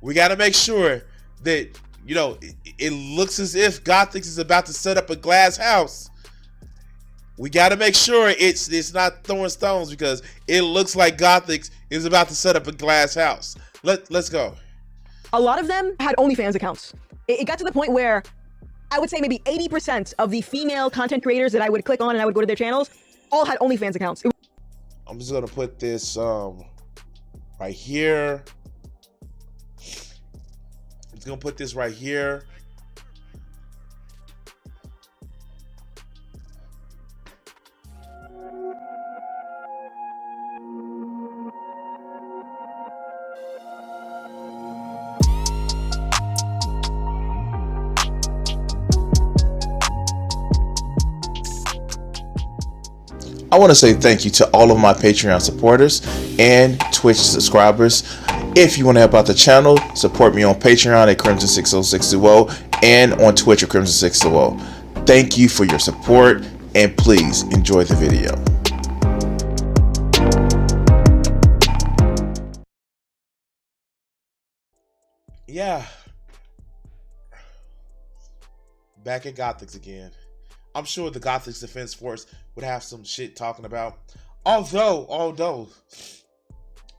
We got to make sure that, you know, it looks as if Gothix is about to set up a glass house. We got to make sure it's not throwing stones, because it looks like Gothix is about to set up a glass house. Let's go. A lot of them had OnlyFans accounts. It got to the point where I would say maybe 80% of the female content creators that I would click on and I would go to their channels all had OnlyFans accounts. I'm just going to put this right here. I'm just going to put this right here. I want to say thank you to all of my Patreon supporters and Twitch subscribers. If you want to help out the channel, support me on Patreon at Crimson60620 and on Twitch at Crimson620. Thank you for your support, and please enjoy the video. Yeah. Back at Gothix again. I'm sure the Gothics Defense Force would have some shit talking about. Although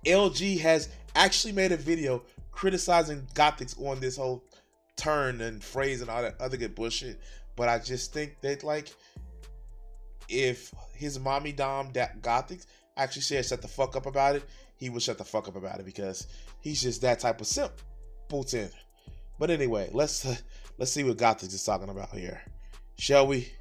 LG has actually made a video criticizing Gothix on this whole turn and phrase and all that other good bullshit. But I just think that, like, if his mommy Dom Gothix actually said shut the fuck up about it, he would shut the fuck up about it, because he's just that type of simpleton. But anyway, let's see what Gothix is talking about here. Shall we?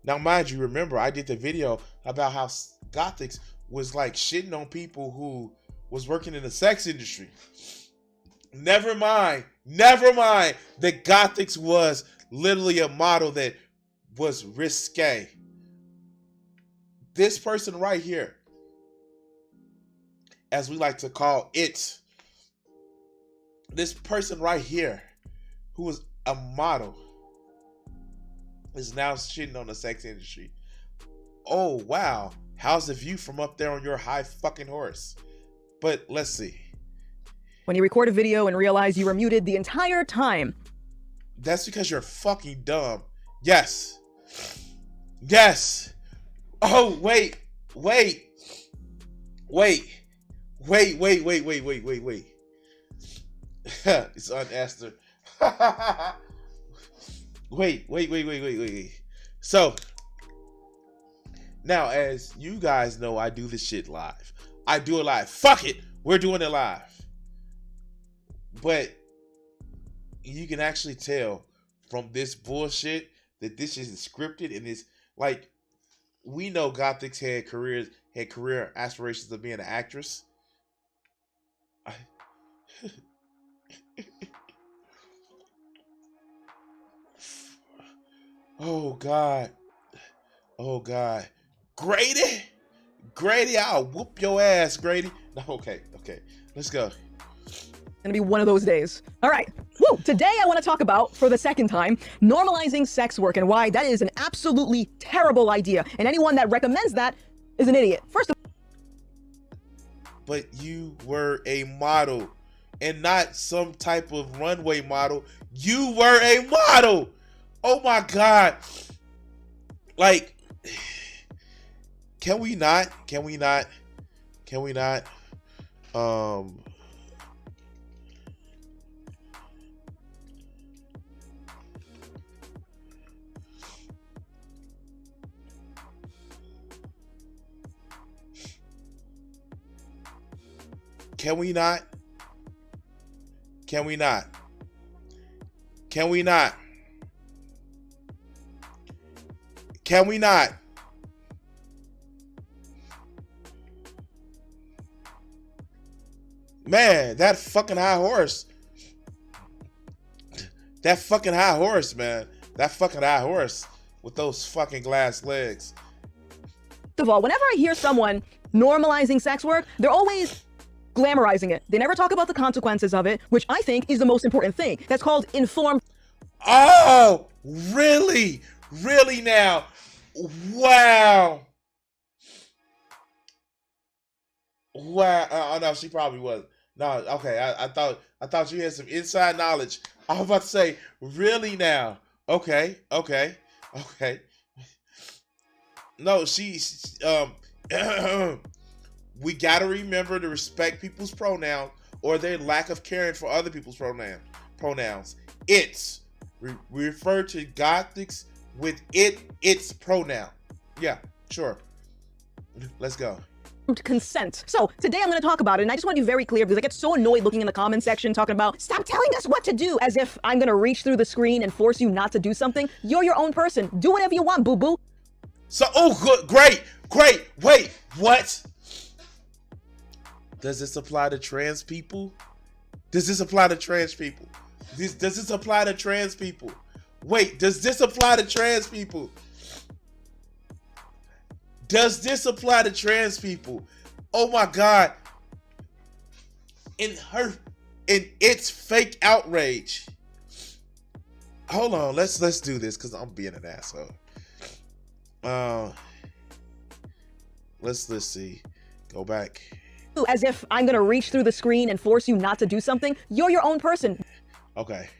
Now, mind you, remember I did the video about how Gothix was like shitting on people who was working in the sex industry. Never mind that Gothix was literally a model that was risque. This person right here, as we like to call it, this person right here, who was a model, is now shitting on the sex industry. Oh, wow. How's the view from up there on your high fucking horse? But let's see. When you record a video and realize you were muted the entire time. That's because you're fucking dumb. Yes. Oh, wait. It's unasked. Wait. So, now, as you guys know, I do this shit live. I do it live. Fuck it. We're doing it live. But you can actually tell from this bullshit that this is scripted, and it's like, we know Gothix had career aspirations of being an actress. Oh God. Grady, I'll whoop your ass, Grady. No, okay. Let's go. Gonna be one of those days. All right. Woo. Today I want to talk about, for the second time, normalizing sex work and why that is an absolutely terrible idea. And anyone that recommends that is an idiot. But you were a model, and not some type of runway model. You were a model. Oh my God. Like, can we not? Man, that fucking high horse. Man. That fucking high horse with those fucking glass legs. First of all, whenever I hear someone normalizing sex work, they're always glamorizing it. They never talk about the consequences of it, which I think is the most important thing. That's called informed. Oh, really? Really now? Wow. Well, oh no, she probably was. No, okay. I thought you had some inside knowledge. I was about to say, really now? Okay, okay, okay. No, she's we gotta remember to respect people's pronouns or their lack of caring for other people's pronouns. It's we refer to Gothics with its pronoun. Yeah, sure. Let's go. Consent. So today I'm going to talk about it, and I just want to be very clear because I get so annoyed looking in the comment section talking about stop telling us what to do, as if I'm going to reach through the screen and force you not to do something. You're your own person. Do whatever you want, boo-boo. So, oh, good, great. Wait, what? Does this apply to trans people? Does this apply to trans people? Does this apply to trans people? Wait, does this apply to trans people? Does this apply to trans people? Oh my God. In its fake outrage. Hold on, let's do this because I'm being an asshole. Let's see. Go back. As if I'm going to reach through the screen and force you not to do something. You're your own person. Okay.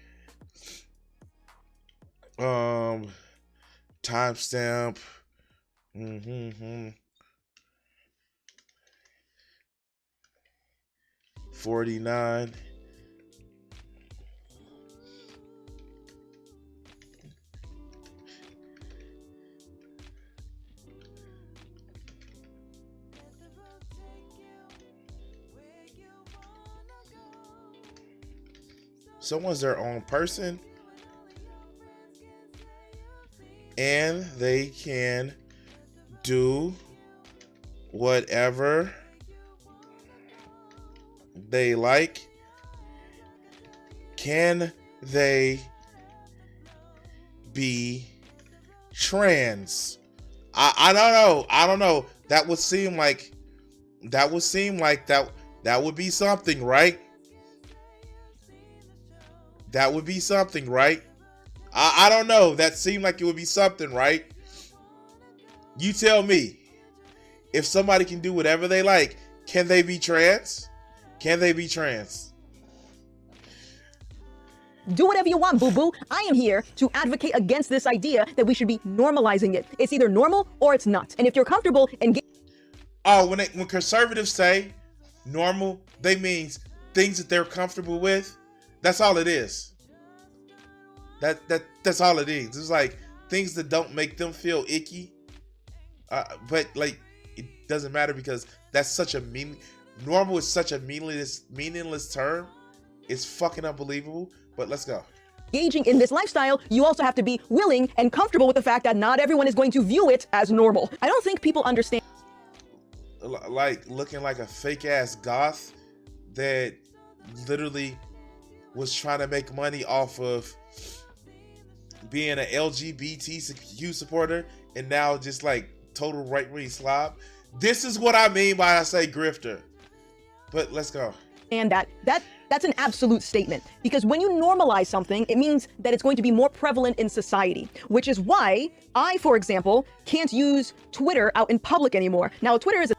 Timestamp. 49. Someone's their own person and they can do whatever they like. Can they be trans? I don't know. That would seem like that would be something, right? That would be something, right? I don't know. That seemed like it would be something, right? You tell me. If somebody can do whatever they like, can they be trans? Can they be trans? Do whatever you want, boo-boo. I am here to advocate against this idea that we should be normalizing it. It's either normal or it's not. And if you're comfortable and when conservatives say normal, they means things that they're comfortable with. That's all it is. That's all it is. It's like things that don't make them feel icky. But like it doesn't matter because that's such a normal is such a meaningless term. It's fucking unbelievable. But let's go. Engaging in this lifestyle, you also have to be willing and comfortable with the fact that not everyone is going to view it as normal. I don't think people understand. Like looking like a fake ass goth that literally was trying to make money off of being an LGBTQ supporter and now just like total right-wing slob. This is what I mean by I say grifter. But let's go. And that's an absolute statement, because when you normalize something, it means that it's going to be more prevalent in society, which is why I, for example, can't use Twitter out in public anymore. Now, Twitter is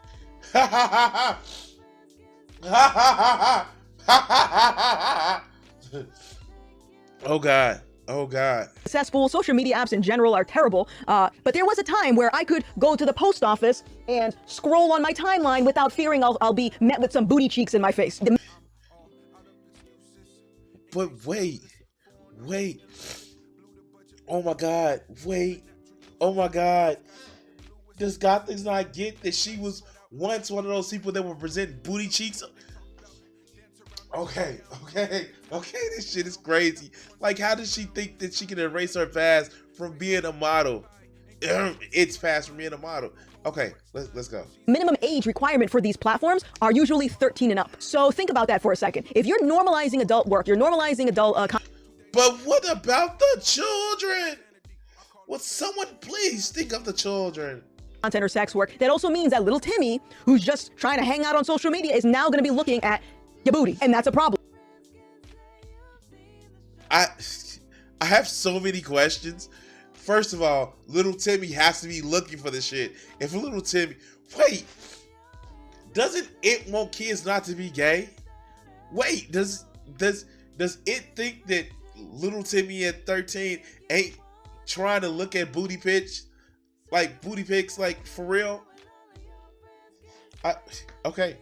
Oh God. Oh God. Successful. Social media apps in general are terrible. But there was a time where I could go to the post office and scroll on my timeline without fearing I'll be met with some booty cheeks in my face. But wait. Oh my God. Wait. Oh my God. Does Gothix not get that she was once one of those people that would present booty cheeks? Okay, this shit is crazy. Like, how does she think that she can erase her past from being a model? It's past from being a model. Okay, let's go. Minimum age requirement for these platforms are usually 13 and up. So think about that for a second. If you're normalizing adult work, you're normalizing adult But what about the children? Would someone please think of the children? Content or sex work. That also means that little Timmy, who's just trying to hang out on social media, is now going to be looking at your booty, and that's a problem. I have so many questions. First of all, little Timmy has to be looking for this shit. If little Timmy, wait, doesn't it want kids not to be gay? Wait, does it think that little Timmy at 13 ain't trying to look at booty pics, like for real? Okay.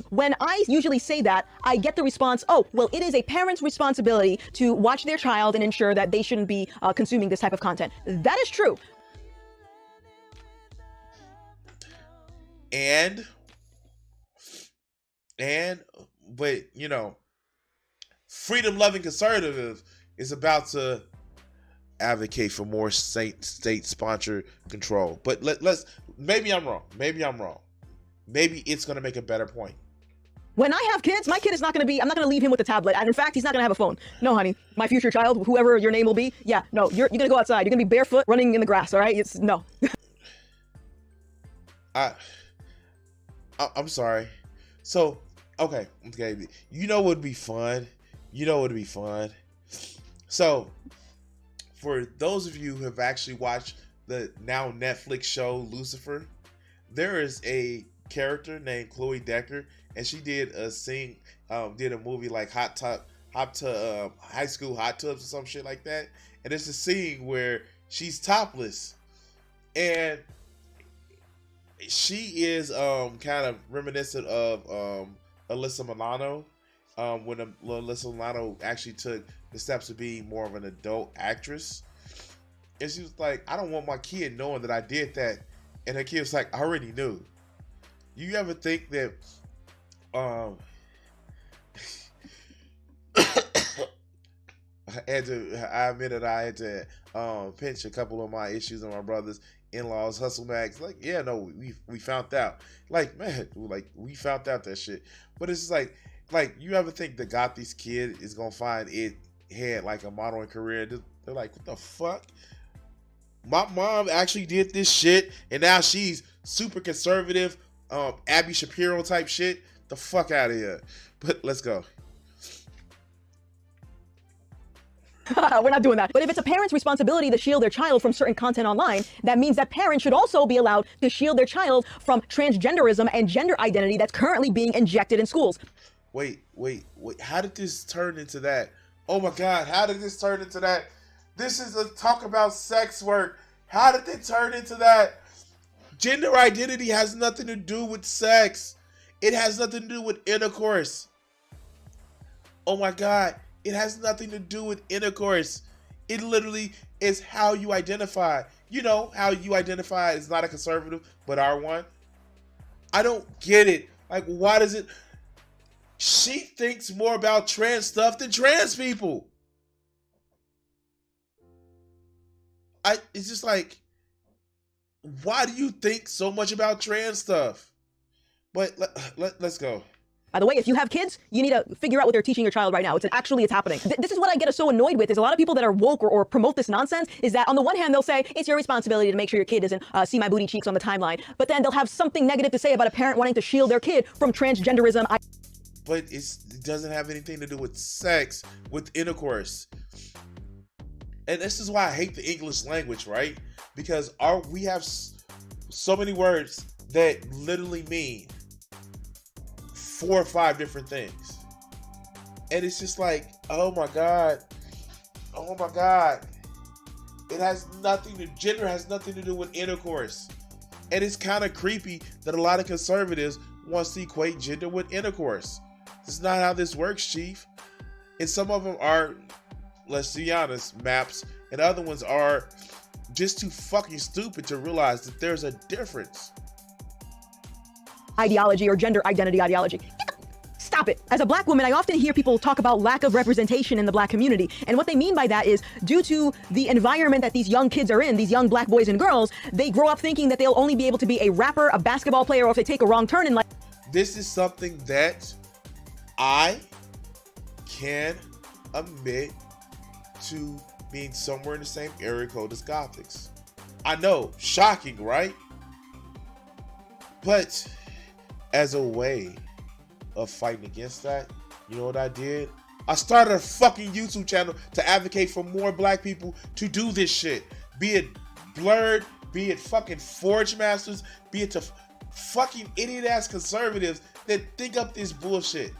When I usually say that, I get the response, oh, well, it is a parent's responsibility to watch their child and ensure that they shouldn't be consuming this type of content. That is true. But you know, freedom-loving conservative is about to advocate for more state-sponsored control. But let's maybe I'm wrong. Maybe it's going to make a better point. When I have kids, my kid is not going to be, I'm not going to leave him with a tablet. And in fact, he's not going to have a phone. No, honey, my future child, whoever your name will be, yeah, no, you're going to go outside. You're going to be barefoot running in the grass, all right? No. I'm sorry. So, okay. You know what would be fun? So, for those of you who have actually watched the now Netflix show Lucifer, there is a character named Chloe Decker, and she did a movie like High School Hot Tubs or some shit like that. And it's a scene where she's topless, and she is kind of reminiscent of Alyssa Milano, when Alyssa Milano actually took the steps of being more of an adult actress. And she was like, I don't want my kid knowing that I did that. And her kid was like, I already knew. You ever think that I admitted I had to pinch a couple of my issues on my brother's in-laws hustle mags. Like, yeah, no, we found out. Like, man, like we found out that shit. But it's just like you ever think the Gothics kid is gonna find it had like a modeling career? They're like, what the fuck? My mom actually did this shit, and now she's super conservative, Abby Shapiro type shit. The fuck out of here. But let's go. We're not doing that. But if it's a parent's responsibility to shield their child from certain content online, that means that parents should also be allowed to shield their child from transgenderism and gender identity that's currently being injected in schools. Wait. How did this turn into that? Oh my God, how did this turn into that? This is a talk about sex work. How did it turn into that? Gender identity has nothing to do with sex. It has nothing to do with intercourse. Oh my God. It has nothing to do with intercourse. It literally is how you identify. You know how you identify as not a conservative, but are one? I don't get it. Like, why does it... She thinks more about trans stuff than trans people. It's just like, why do you think so much about trans stuff? But let's go. By the way, if you have kids, you need to figure out what they're teaching your child right now. It's happening. This is what I get so annoyed with, is a lot of people that are woke or promote this nonsense, is that on the one hand, they'll say, it's your responsibility to make sure your kid doesn't see my booty cheeks on the timeline. But then they'll have something negative to say about a parent wanting to shield their kid from transgenderism. But it doesn't have anything to do with sex, with intercourse. And this is why I hate the English language, right? Because we have so many words that literally mean 4 or 5 different things. And it's just like, oh my God. Gender has nothing to do with intercourse. And it's kind of creepy that a lot of conservatives wants to equate gender with intercourse. This is not how this works, Chief. And some of them are, let's be honest, maps, and other ones are just too fucking stupid to realize that there's a difference. Ideology or gender identity ideology. Stop it. As a black woman, I often hear people talk about lack of representation in the black community. And what they mean by that is, due to the environment that these young kids are in, these young black boys and girls, they grow up thinking that they'll only be able to be a rapper, a basketball player, or if they take a wrong turn in life. This is something that I can admit to being somewhere in the same area code as Gothics. I know, shocking, right? But as a way of fighting against that, you know what I did? I started a fucking YouTube channel to advocate for more black people to do this shit. Be it Blurred, be it fucking Forge Masters, be it to fucking idiot ass conservatives that think up this bullshit.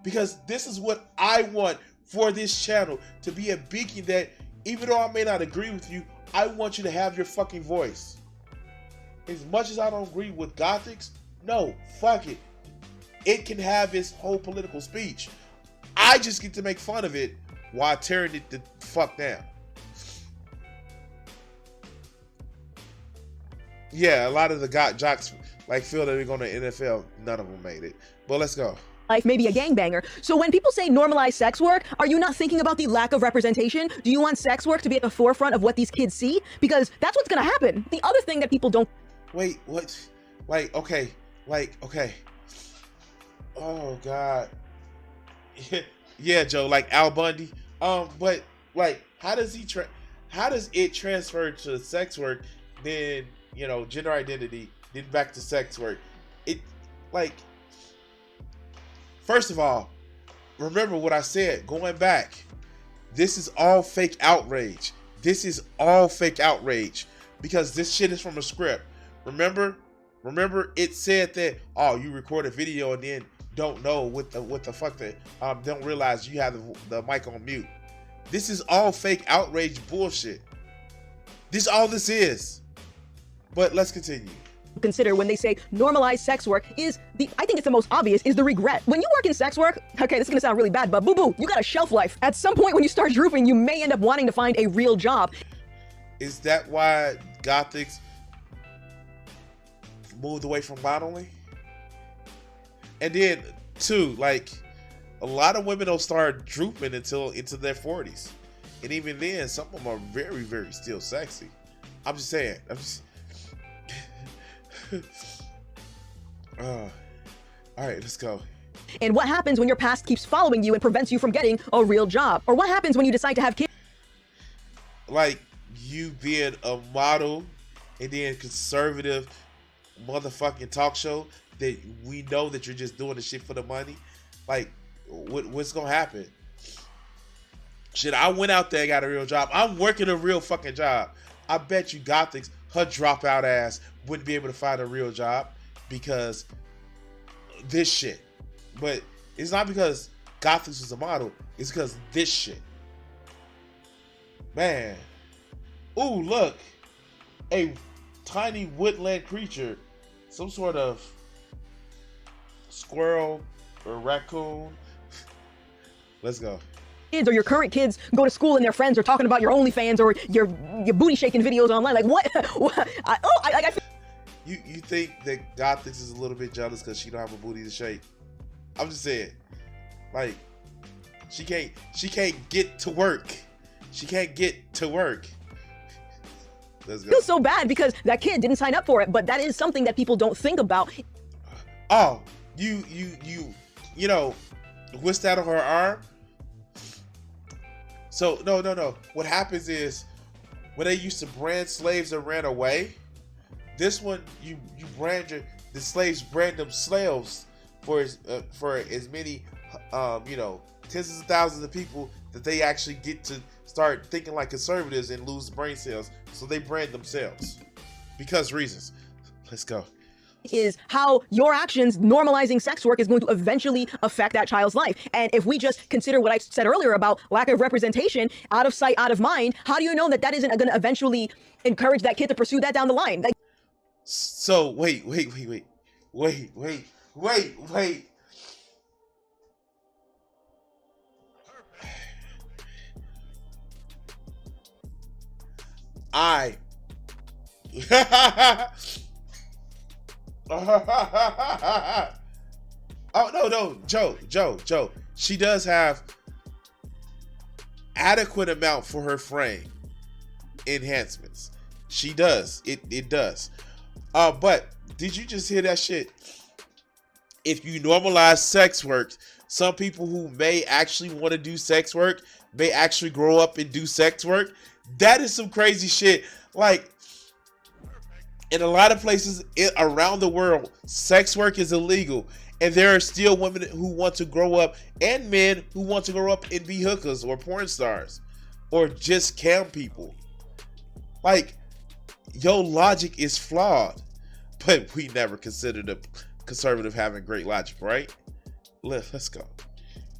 Because this is what I want for this channel, to be a beacon that, even though I may not agree with you, I want you to have your fucking voice. As much as I don't agree with Gothics, no, fuck it. It can have its whole political speech. I just get to make fun of it while tearing it the fuck down. Yeah, a lot of the jocks like feel that they're going to NFL. None of them made it. But let's go. Life may be a gangbanger. So when people say normalize sex work, are you not thinking about the lack of representation? Do you want sex work to be at the forefront of what these kids see? Because that's what's gonna happen. The other thing that people don't— Wait, what? Okay. Oh God. Yeah, Joe, like Al Bundy. But like, how does it transfer to sex work, then, you know, gender identity, then back to sex work? It, like, first of all, remember what I said going back. This is all fake outrage. This is all fake outrage because this shit is from a script. Remember it said that, oh, you record a video and then don't know what the fuck that don't realize you have the mic on mute. This is all fake outrage bullshit. This all this is. But let's continue. consider when they say normalized sex work is I think it's the most obvious, is the regret. When you work in sex work, okay, this is gonna sound really bad, but boo-boo, you got a shelf life. At some point when you start drooping, you may end up wanting to find a real job. Is that why Gothics moved away from modeling? And then, too, like, a lot of women don't start drooping until into their 40s. And even then, some of them are very, very still sexy. I'm just saying. All right, let's go. And what happens when your past keeps following you and prevents you from getting a real job? Or what happens when you decide to have kids? Like, you being a model and then conservative motherfucking talk show that we know that you're just doing the shit for the money. Like, what's gonna happen? Shit, I went out there and got a real job. I'm working a real fucking job. I bet you Gothics, her dropout ass, wouldn't be able to find a real job because this shit. But it's not because Gothix is a model. It's because this shit. Man. Ooh, look. A tiny woodland creature. Some sort of squirrel or raccoon. Let's go. Kids or your current kids go to school and their friends are talking about your OnlyFans or your booty shaking videos online. Like what? You think that Gothix is a little bit jealous because she don't have a booty to shake? I'm just saying, like, she can't get to work. She can't get to work. Let's go. I feel so bad because that kid didn't sign up for it, but that is something that people don't think about. Oh, you know, what's that on her arm? So no. What happens is when they used to brand slaves that ran away, this one you brand the slaves brand them slaves for as many tens of thousands of people that they actually get to start thinking like conservatives and lose brain cells, so they brand themselves because reasons. Let's go. Is how your actions normalizing sex work is going to eventually affect that child's life. And if we just consider what I said earlier about lack of representation, out of sight, out of mind, how do you know that isn't going to eventually encourage that kid to pursue that down the line? Like, so wait. Oh no, Joe. She does have adequate amount for her frame enhancements. She does. It does. But did you just hear that shit? If you normalize sex work, some people who may actually want to do sex work may actually grow up and do sex work. That is some crazy shit. Like, in a lot of places around the world, sex work is illegal. And there are still women who want to grow up and men who want to grow up and be hookers or porn stars or just cam people. Like, your logic is flawed. But we never considered a conservative having great logic, right? Let's go.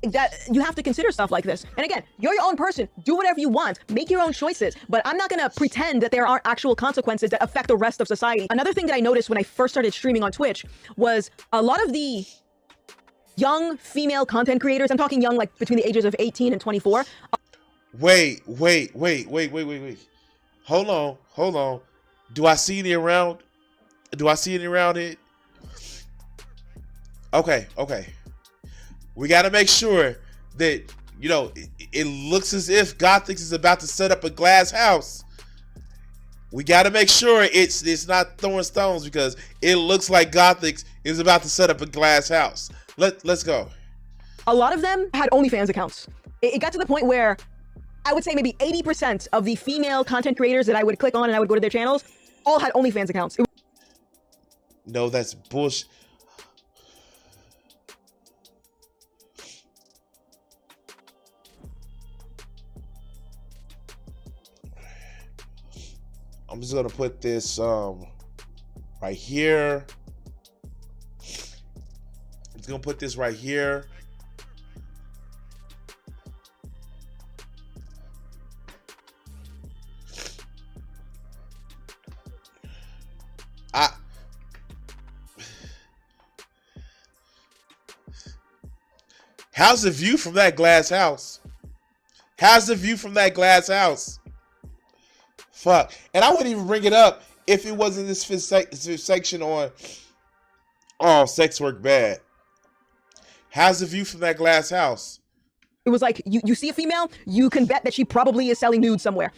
That you have to consider stuff like this. And again, you're your own person. Do whatever you want. Make your own choices. But I'm not going to pretend that there aren't actual consequences that affect the rest of society. Another thing that I noticed when I first started streaming on Twitch was a lot of the young female content creators, I'm talking young, like between the ages of 18 and 24. Wait. Hold on. Do I see any around? It? Okay. We got to make sure that, it looks as if Gothix is about to set up a glass house. We got to make sure it's not throwing stones, because it looks like Gothix is about to set up a glass house. Let's go. A lot of them had OnlyFans accounts. It got to the point where I would say maybe 80% of the female content creators that I would click on and I would go to their channels all had OnlyFans accounts. No, that's bullshit. I'm just gonna put this right here. I'm just gonna put this right here. How's the view from that glass house? Fuck. And I wouldn't even bring it up if it wasn't this section on, oh, sex work bad. How's the view from that glass house? It was like, you see a female, you can bet that she probably is selling nudes somewhere.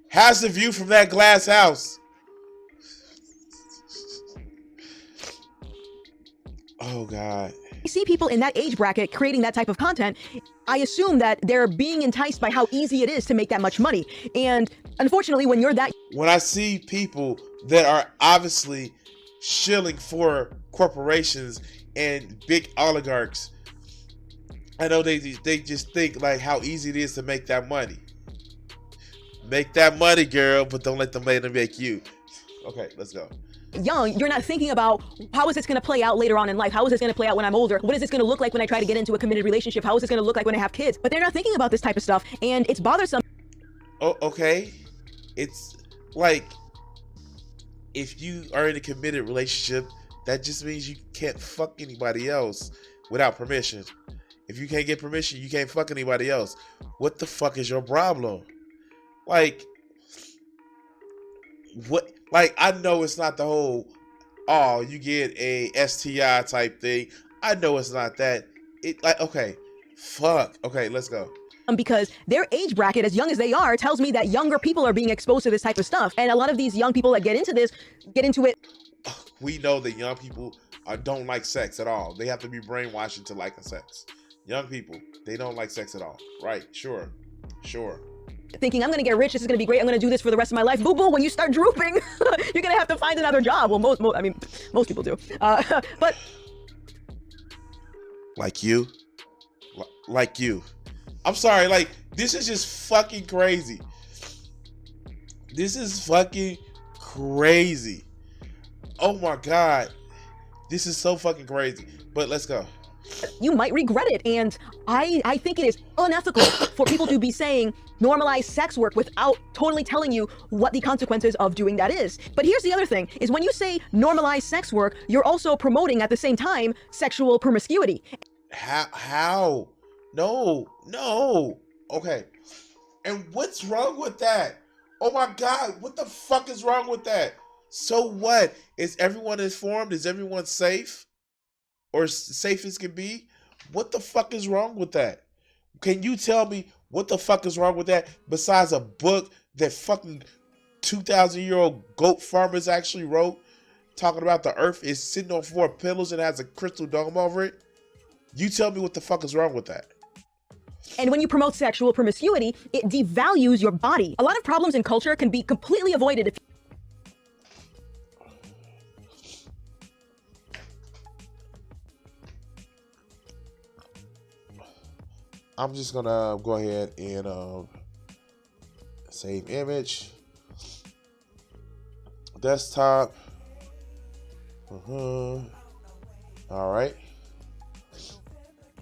How's the view from that glass house? Oh, God. I see people in that age bracket creating that type of content, I assume that they're being enticed by how easy it is to make that much money. And unfortunately, when you're that... When I see people that are obviously shilling for corporations and big oligarchs, I know they just think like how easy it is to make that money. Make that money, girl, but don't let them make you. Okay, let's go. Young, you're not thinking about how is this going to play out later on in life? How is this going to play out when I'm older? What is this going to look like when I try to get into a committed relationship? How is this going to look like when I have kids? But they're not thinking about this type of stuff, and it's bothersome. Oh, okay. It's like, if you are in a committed relationship, that just means you can't fuck anybody else without permission. If you can't get permission, you can't fuck anybody else. What the fuck is your problem? Like, what? Like, I know it's not the whole, oh, you get a STI type thing. I know it's not that. It like, okay, fuck. Okay, let's go. Because their age bracket, as young as they are, tells me that younger people are being exposed to this type of stuff. And a lot of these young people that get into it. We know that young people don't like sex at all. They have to be brainwashed into liking sex. Young people, they don't like sex at all. Right, sure. Thinking, I'm going to get rich, this is going to be great, I'm going to do this for the rest of my life. Boo boo, when you start drooping, you're going to have to find another job. Well, most people do. But like you. I'm sorry, like, this is just fucking crazy. This is fucking crazy. Oh my God. This is so fucking crazy. But let's go. You might regret it, and I think it is unethical for people to be saying normalize sex work without totally telling you what the consequences of doing that is. But here's the other thing, is when you say normalize sex work, you're also promoting at the same time sexual promiscuity. How? No. Okay. And what's wrong with that? Oh my God, what the fuck is wrong with that? So what? Is everyone informed? Is everyone safe? Or as safe as can be? What the fuck is wrong with that? Can you tell me what the fuck is wrong with that besides a book that fucking 2,000-year-old goat farmers actually wrote talking about the earth is sitting on 4 pillars and has a crystal dome over it? You tell me what the fuck is wrong with that. And when you promote sexual promiscuity, it devalues your body. A lot of problems in culture can be completely avoided if I'm just gonna go ahead and Save image. Desktop. All right.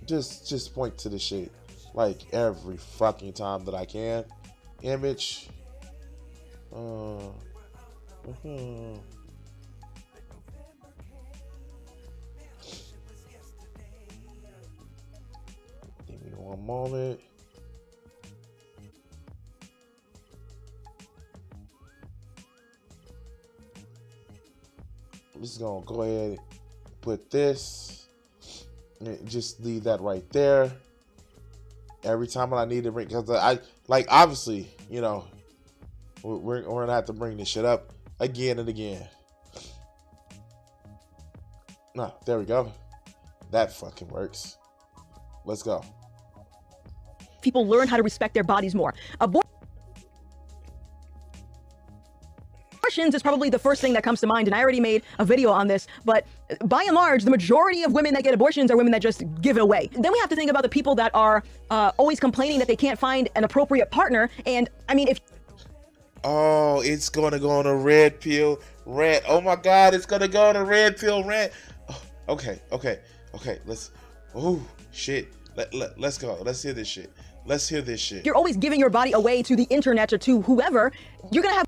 Just point to the shit like every fucking time that I can. Image. Give me one moment. I'm just gonna go ahead and put this and just leave that right there. Every time I need to bring, because I like, obviously, you know, we're gonna have to bring this shit up again and again. No, there we go. That fucking works. Let's go. People learn how to respect their bodies more. Abortions is probably the first thing that comes to mind, and I already made a video on this, but by and large, the majority of women that get abortions are women that just give it away. Then we have to think about the people that are always complaining that they can't find an appropriate partner, and I mean, if... Oh, it's gonna go on a red pill rant. Oh my God, it's gonna go on a red pill rant. Oh, okay, let's... Oh, shit. Let's go. Let's hear this shit. Let's hear this shit. You're always giving your body away to the internet or to whoever, you're gonna have...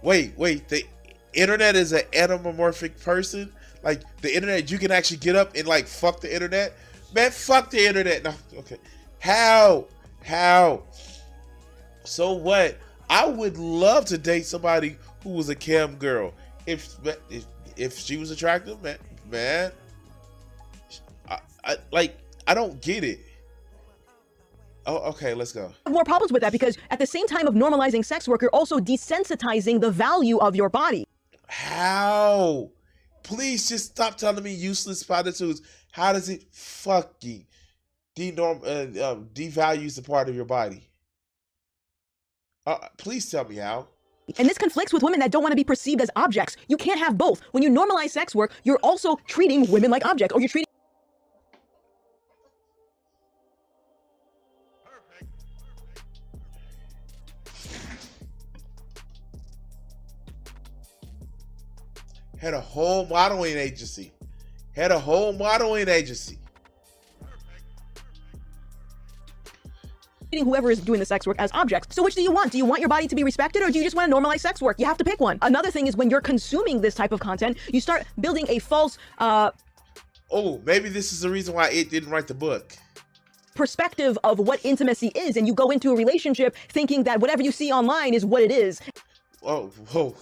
Wait, the internet is an anamorphic person? Like, the internet, you can actually get up and, like, fuck the internet? Man, fuck the internet. No, okay. How? So what? I would love to date somebody who was a cam girl. If she was attractive, man. I don't get it. Oh, okay, let's go. More problems with that, because at the same time of normalizing sex work, you're also desensitizing the value of your body. How? Please just stop telling me useless platitudes. How does it fucking devalues the part of your body? Please tell me how. And this conflicts with women that don't want to be perceived as objects. You can't have both. When you normalize sex work, you're also treating women like objects, or you're treating... Had a whole modeling agency. Treating whoever is doing the sex work as objects. So which do you want? Do you want your body to be respected, or do you just want to normalize sex work? You have to pick one. Another thing is, when you're consuming this type of content, you start building a false oh, maybe this is the reason why it didn't write the book. Perspective of what intimacy is, and you go into a relationship thinking that whatever you see online is what it is. Oh, whoa.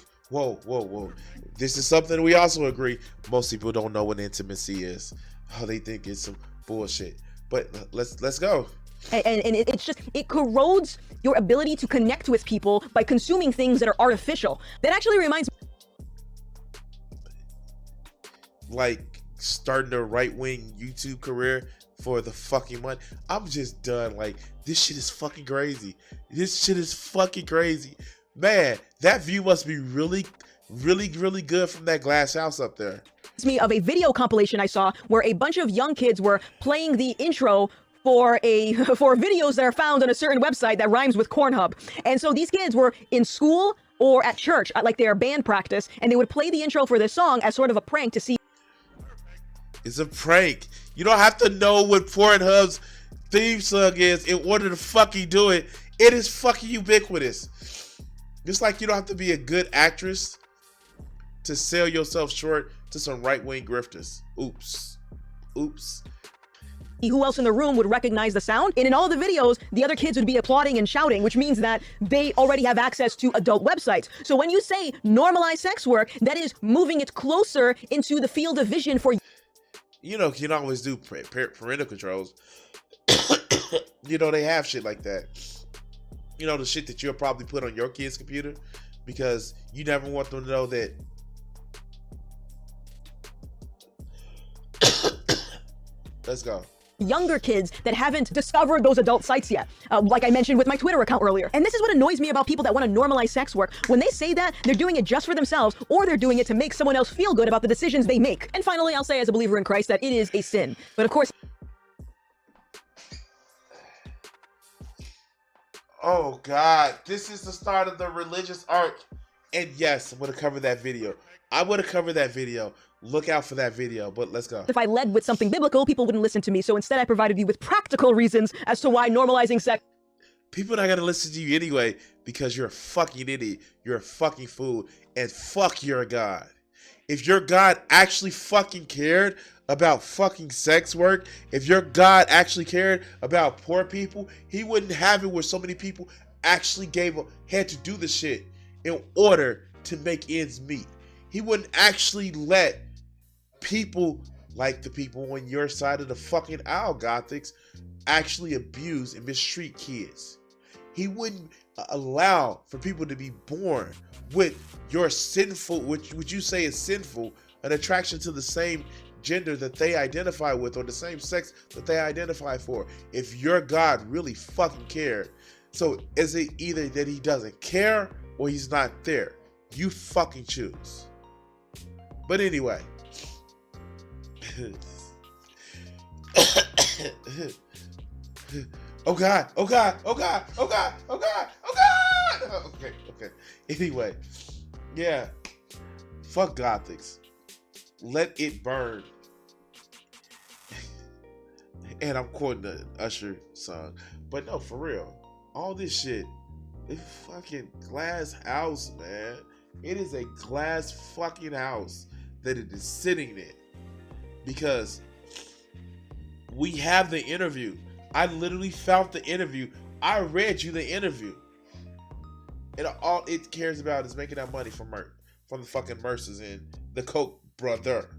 This is something we also agree. Most people don't know what intimacy is. Oh, they think it's some bullshit. But let's go. And it corrodes your ability to connect with people by consuming things that are artificial. That actually reminds me. Like starting a right-wing YouTube career for the fucking money. I'm just done. Like, this shit is fucking crazy. Man, that view must be really good from that glass house up there. Me of a video compilation I saw where a bunch of young kids were playing the intro for videos that are found on a certain website that rhymes with Cornhub. And so these kids were in school or at church at like their band practice, and they would play the intro for this song as sort of a prank to see. It's a prank. You don't have to know what Pornhub's theme song is in order to fucking do it. It is fucking ubiquitous. Just like you don't have to be a good actress to sell yourself short to some right-wing grifters. Oops. Who else in the room would recognize the sound? And in all the videos, the other kids would be applauding and shouting, which means that they already have access to adult websites. So when you say normalize sex work, that is moving it closer into the field of vision for... You know, you can always do parental controls. You know, they have shit like that. You know, the shit that you'll probably put on your kid's computer because you never want them to know that. Let's go. Younger kids that haven't discovered those adult sites yet, like I mentioned with my Twitter account earlier. And this is what annoys me about people that want to normalize sex work. When they say that, they're doing it just for themselves, or they're doing it to make someone else feel good about the decisions they make. And finally, I'll say as a believer in Christ that it is a sin. But of course... Oh God, this is the start of the religious arc. And yes, I'm gonna cover that video. I would have covered that video. Look out for that video, but let's go. If I led with something biblical, people wouldn't listen to me. So instead, I provided you with practical reasons as to why normalizing sex. People are not gonna listen to you anyway because you're a fucking idiot. You're a fucking fool, and fuck your God. If your God actually fucking cared about fucking sex work, if your God actually cared about poor people, he wouldn't have it where so many people actually had to do the shit in order to make ends meet. He wouldn't actually let people like the people on your side of the fucking aisle, Gothics, actually abuse and mistreat kids. He wouldn't allow for people to be born with your sinful, which would you say is sinful, an attraction to the same gender that they identify with or the same sex that they identify for. If your God really fucking cared. So is it either that he doesn't care or he's not there? You fucking choose. But anyway. Oh God, oh God, oh God, oh God, oh God, oh God! Okay. Anyway, yeah. Fuck Gothics. Let it burn. And I'm quoting the Usher song. But no, for real. All this shit. It's fucking glass house, man. It is a glass fucking house that it is sitting in. Because we have the interview. I literally found the interview. I read you the interview. And all it cares about is making that money from the fucking Mercers and the Koch brother.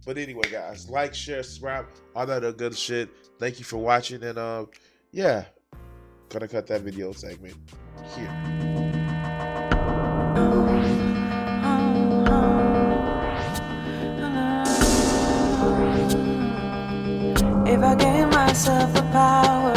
But anyway, guys, like, share, subscribe, all that other good shit. Thank you for watching, and yeah, gonna cut that video segment here. If I gave myself the power